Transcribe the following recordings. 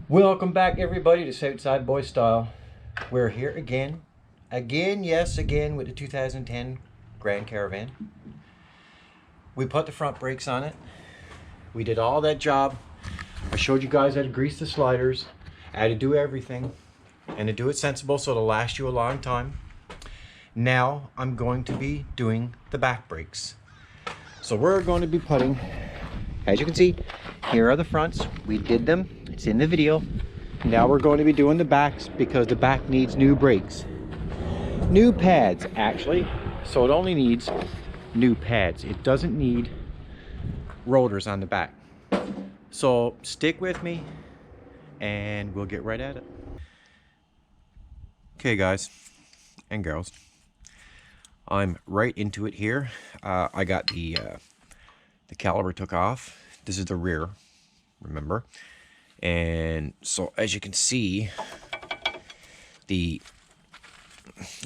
Welcome back everybody to Southside Boy Style. We're here again, yes, again with the 2010 Grand Caravan. We put the front brakes on it. We did all that job. I showed you guys how to grease the sliders, how to do everything, and to do it sensible so it'll last you a long time. Now I'm going to be doing the back brakes. So we're going to be putting, as you can see, here are the fronts. We did them. It's in the video. Now we're going to be doing the backs because the back needs new brakes. New pads, actually. So it only needs new pads. It doesn't need rotors on the back. So stick with me and we'll get right at it. Okay guys and girls, I'm right into it here. I got the caliper took off. This is the rear, remember? And so as you can see, the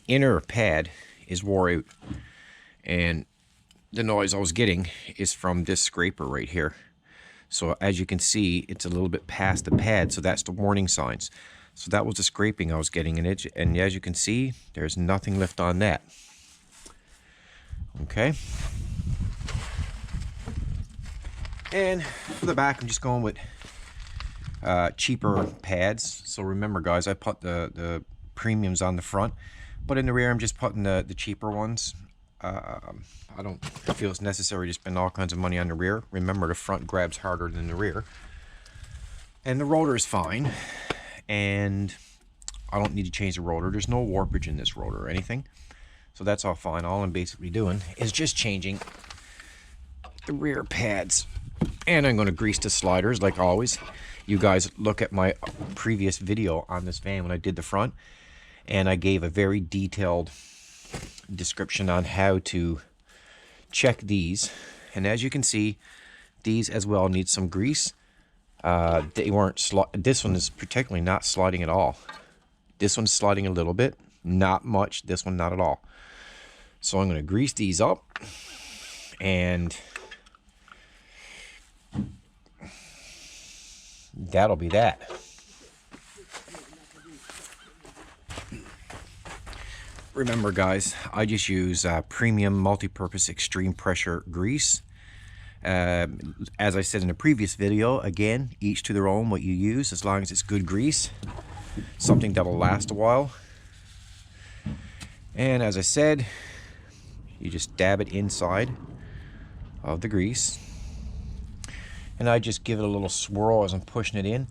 inner pad is wore out, and the noise I was getting is from this scraper right here. So as you can see, it's a little bit past the pad, so that's the warning signs. So that was the scraping I was getting in it, and as you can see, there's nothing left on that. Okay. And for the back, I'm just going with cheaper pads. So remember guys, I put the premiums on the front, but in the rear I'm just putting the cheaper ones. I don't feel it's necessary to spend all kinds of money on the rear. Remember, the front grabs harder than the rear, and the rotor is fine, and I don't need to change the rotor. There's no warpage in this rotor or anything, so that's all fine. All I'm basically doing is just changing the rear pads, and I'm going to grease the sliders like always. You guys look at my previous video on this van when I did the front, and I gave a very detailed description on how to check these. And as you can see, these as well need some grease. They weren't this one is particularly not sliding at all. This one's sliding a little bit, not much. This one not at all. So I'm going to grease these up, and that'll be that. Remember guys, I just use premium multi-purpose extreme pressure grease. As I said in the previous video, again, each to their own what you use, as long as it's good grease, something that'll last a while. And as I said, you just dab it inside of the grease, and I just give it a little swirl as I'm pushing it in,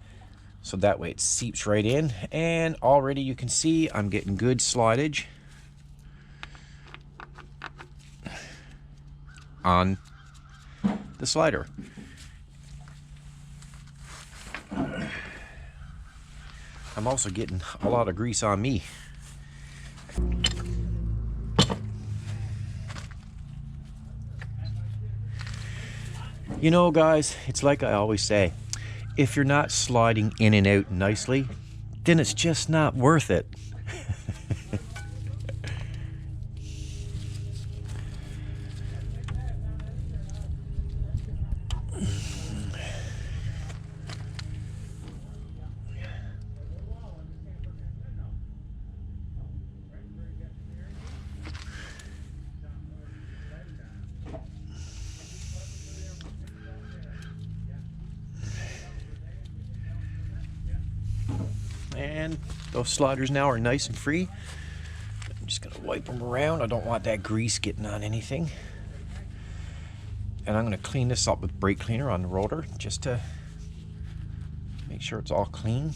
so that way it seeps right in. And already you can see I'm getting good slidage on the slider. I'm also getting a lot of grease on me. You know guys, it's like I always say, if you're not sliding in and out nicely, then it's just not worth it. And those sliders now are nice and free. I'm just going to wipe them around. I don't want that grease getting on anything. And I'm going to clean this up with brake cleaner on the rotor just to make sure it's all clean.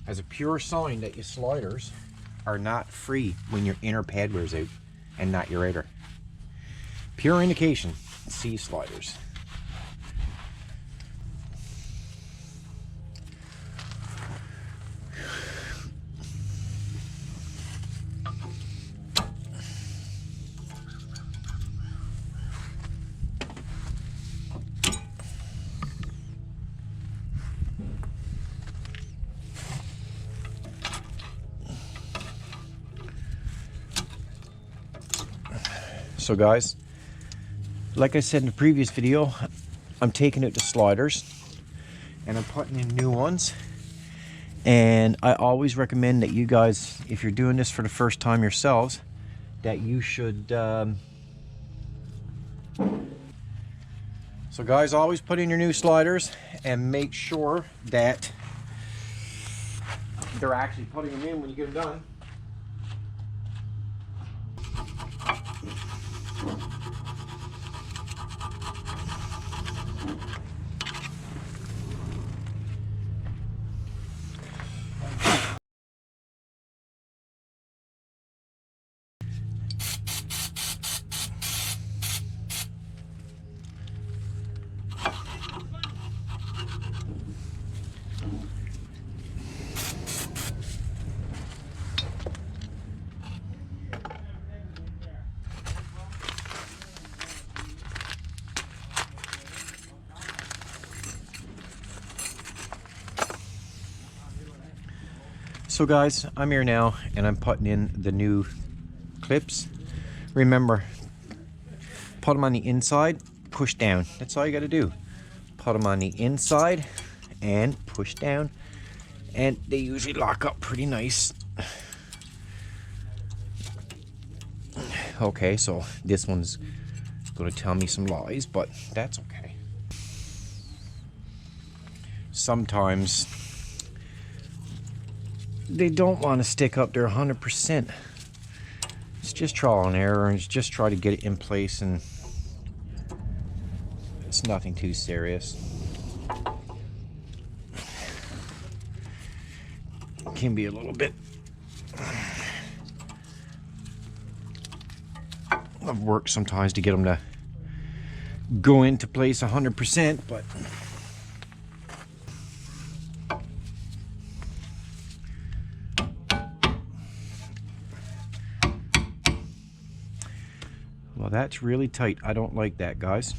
As a pure sign that your sliders are not free when your inner pad wears out and not your outer. Pure indication, C sliders. So guys, like I said in the previous video, I'm taking out the sliders and I'm putting in new ones. And I always recommend that you guys, if you're doing this for the first time yourselves, that you should so guys, always put in your new sliders and make sure that they're actually putting them in when you get them done. So guys, I'm here now and I'm putting in the new clips. Remember, put them on the inside, push down. That's all you got to do. Put them on the inside and push down, and they usually lock up pretty nice. Okay, so this one's going to tell me some lies, but that's okay. Sometimes they don't want to stick up there 100%. It's just trial and error, and just try to get it in place, and it's nothing too serious. It can be a little bit of work sometimes to get them to go into place 100%, but well, that's really tight. I don't like that, guys.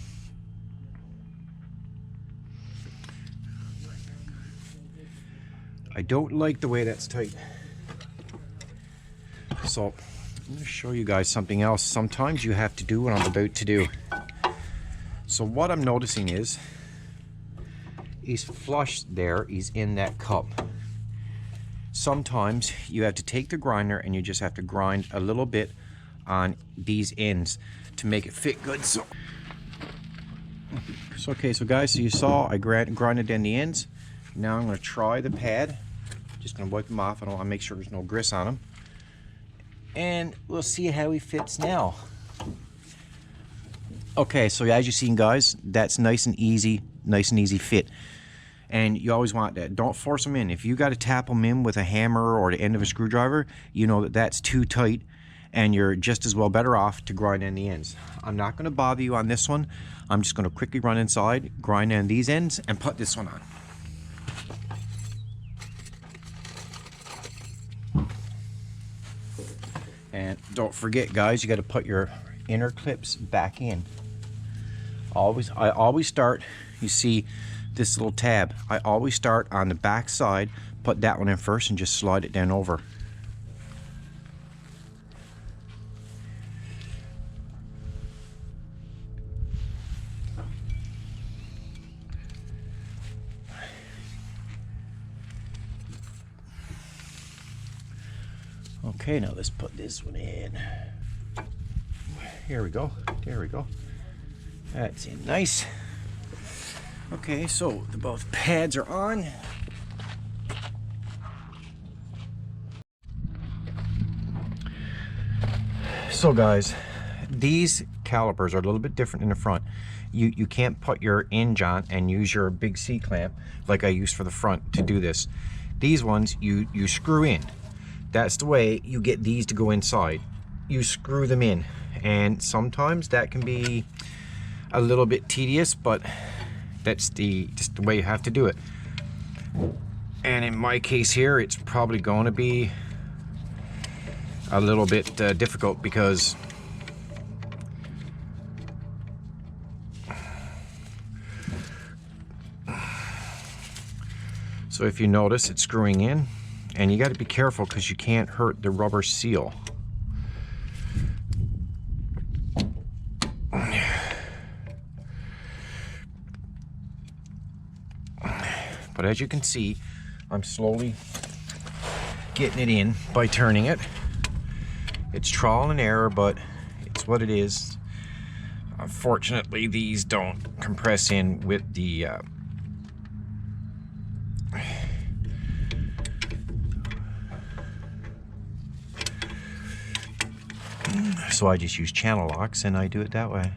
I don't like the way that's tight. So I'm going to show you guys something else. Sometimes you have to do what I'm about to do. So what I'm noticing is he's flush there, he's in that cup. Sometimes you have to take the grinder and you just have to grind a little bit on these ends to make it fit good. So okay, so guys, so you saw I grinded in the ends. Now I'm going to try the pad. Just going to wipe them off. I don't want to make sure there's no grease on them, and we'll see how he fits now. Okay, so as you've seen, guys, that's nice and easy fit. And you always want that. Don't force them in. If you got to tap them in with a hammer or the end of a screwdriver, you know that that's too tight, and you're just as well better off to grind in the ends. I'm not going to bother you on this one. I'm just going to quickly run inside, grind in these ends, and put this one on. And don't forget, guys, you got to put your inner clips back in. I always start, you see this little tab, I always start on the back side, put that one in first, and just slide it down over. Okay, now let's put this one in. Here we go. There we go. That's in nice. Okay, so both pads are on. So guys, these calipers are a little bit different in the front. You can't put your hinge on and use your big C-clamp like I use for the front to do this. These ones you screw in. That's the way you get these to go inside. you screw them in. And sometimes that can be a little bit tedious, but that's just the way you have to do it. And in my case here, it's probably going to be a little bit difficult because so if you notice, it's screwing in, and you got to be careful because you can't hurt the rubber seal. But as you can see, I'm slowly getting it in by turning it. It's trial and error, but it's what it is. Unfortunately, these don't compress in with the so I just use channel locks and I do it that way.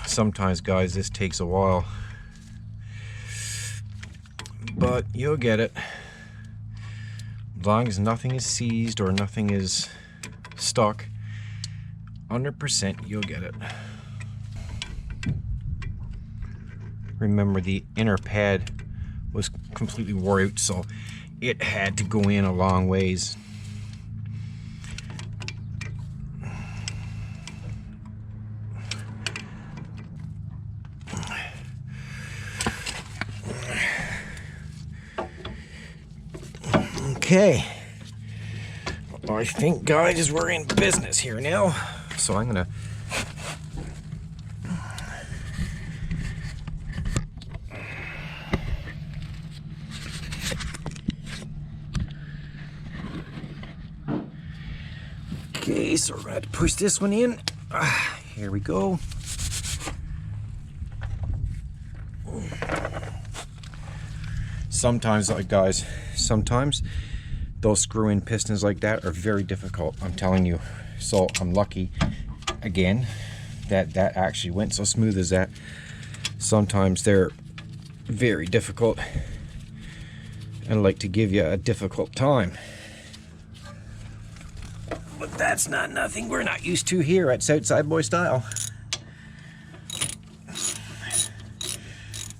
Sometimes, guys, this takes a while, but you'll get it. As long as nothing is seized or nothing is stuck, 100% you'll get it. Remember, the inner pad was completely wore out, so it had to go in a long ways. Okay, I think, guys, we're in business here now. So I'm gonna so we're gonna have to push this one in. Here we go. Sometimes, like, guys, sometimes those screw-in pistons like that are very difficult, I'm telling you. So I'm lucky, again, that that actually went so smooth as that. Sometimes they're very difficult and like to give you a difficult time. But that's not nothing we're not used to here at Southside Boy Style.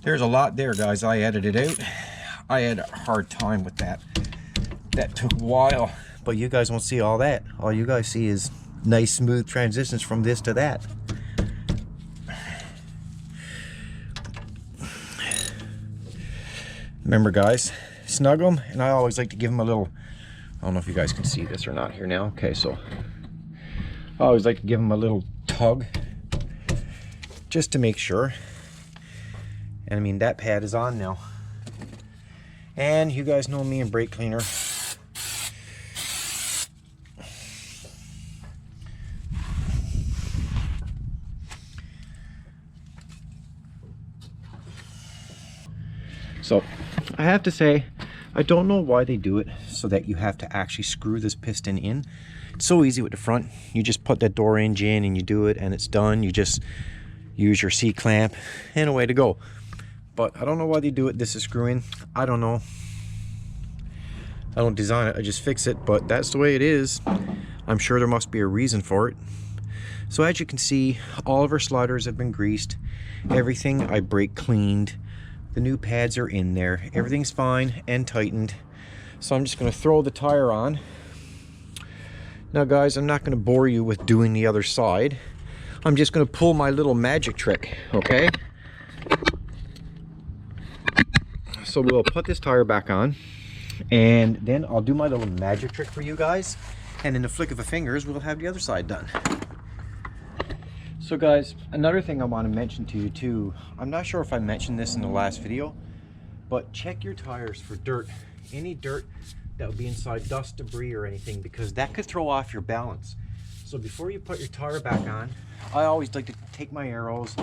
There's a lot there, guys. I edited out. I had a hard time with that. That took a while, but you guys won't see all that. All you guys see is nice smooth transitions from this to that. Remember, guys, snug them, and I always like to give them a little, I don't know if you guys can see this or not here now. Okay, so I always like to give them a little tug just to make sure. And I mean, that pad is on now. And you guys know me and brake cleaner. So I have to say, I don't know why they do it so that you have to actually screw this piston in. It's so easy with the front. You just put that door hinge in and you do it and it's done. You just use your C-clamp and away to go. But I don't know why they do it. This is screw-in. I don't know. I don't design it. I just fix it. But that's the way it is. I'm sure there must be a reason for it. So as you can see, all of our sliders have been greased. Everything I brake cleaned. The new pads are in there. Everything's fine and tightened. So I'm just going to throw the tire on. Now, guys, I'm not going to bore you with doing the other side. I'm just going to pull my little magic trick, okay? So we'll put this tire back on, and then I'll do my little magic trick for you guys, and in the flick of a fingers we'll have the other side done. So, guys, another thing I want to mention to you too, I'm not sure if I mentioned this in the last video, but check your tires for dirt. Any dirt that would be inside, dust, debris, or anything, because that could throw off your balance. So before you put your tire back on, I always like to take my arrows,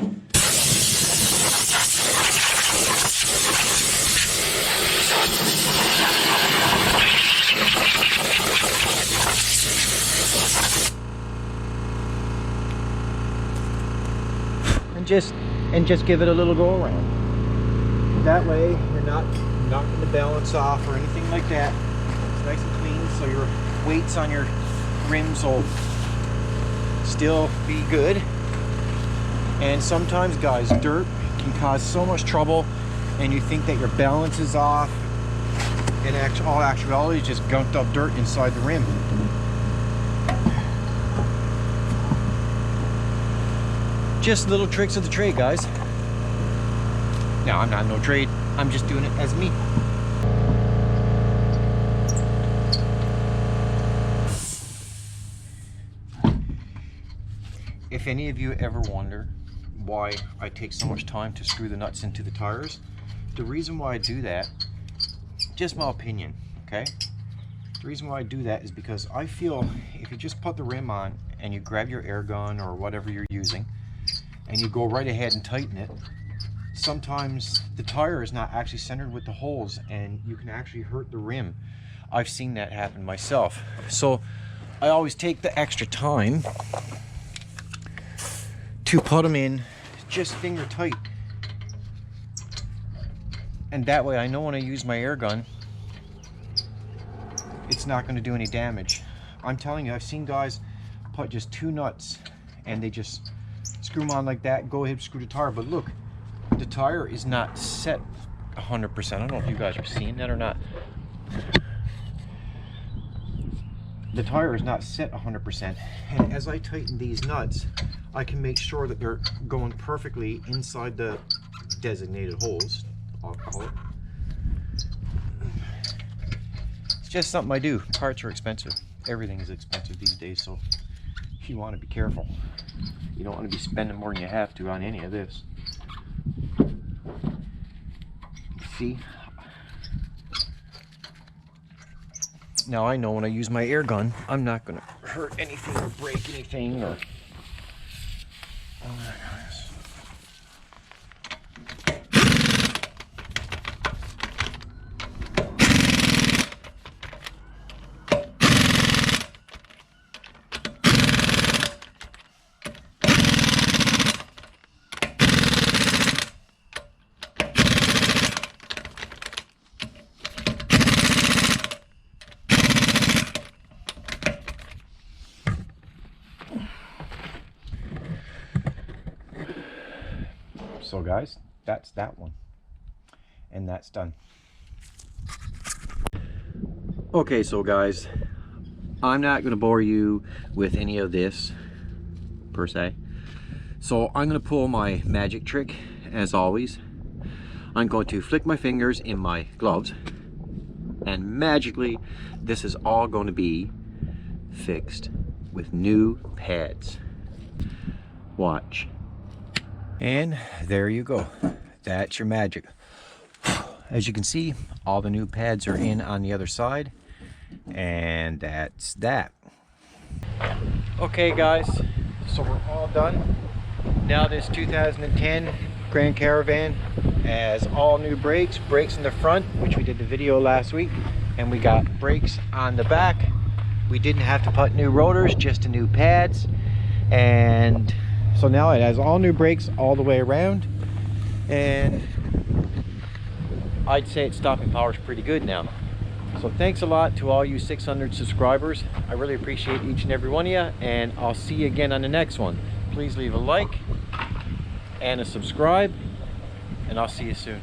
just give it a little go around. That way you're not knocking the balance off or anything like that. It's nice and clean, so your weights on your rims will still be good. And sometimes, guys, dirt can cause so much trouble, and you think that your balance is off, and all actuality is just gunked up dirt inside the rim. Just little tricks of the trade, guys. Now, I'm not no trade, I'm just doing it as me. If any of you ever wonder why I take so much time to screw the nuts into the tires, the reason why I do that, just my opinion, okay? The reason why I do that is because I feel if you just put the rim on and you grab your air gun or whatever you're using and you go right ahead and tighten it, sometimes the tire is not actually centered with the holes and you can actually hurt the rim. I've seen that happen myself. So I always take the extra time to put them in just finger tight, and that way I know when I use my air gun it's not going to do any damage. I'm telling you, I've seen guys put just 2 nuts and they just screw them on like that, go ahead and screw the tire, but look, the tire is not set 100%. I don't know if you guys are seeing that or not. The tire is not set 100%, and as I tighten these nuts I can make sure that they're going perfectly inside the designated holes, I'll call it. It's just something I do. Parts are expensive. Everything is expensive these days, so you want to be careful. You don't want to be spending more than you have to on any of this. See? Now I know when I use my air gun, I'm not going to hurt anything or break anything or... Oh my goodness. So guys, that's that one, and that's done. Okay, so guys, I'm not going to bore you with any of this per se, so I'm going to pull my magic trick as always. I'm going to flick my fingers in my gloves, and magically this is all going to be fixed with new pads. Watch. And there you go. That's your magic. As you can see, all the new pads are in on the other side, and that's that. Okay guys, so we're all done. Now this 2010 Grand Caravan has all new brakes in the front, which we did the video last week, and we got brakes on the back. We didn't have to put new rotors, just the new pads, and so now it has all new brakes all the way around, and I'd say its stopping power is pretty good now. So thanks a lot to all you 600 subscribers. I really appreciate each and every one of you, and I'll see you again on the next one. Please leave a like and a subscribe, and I'll see you soon.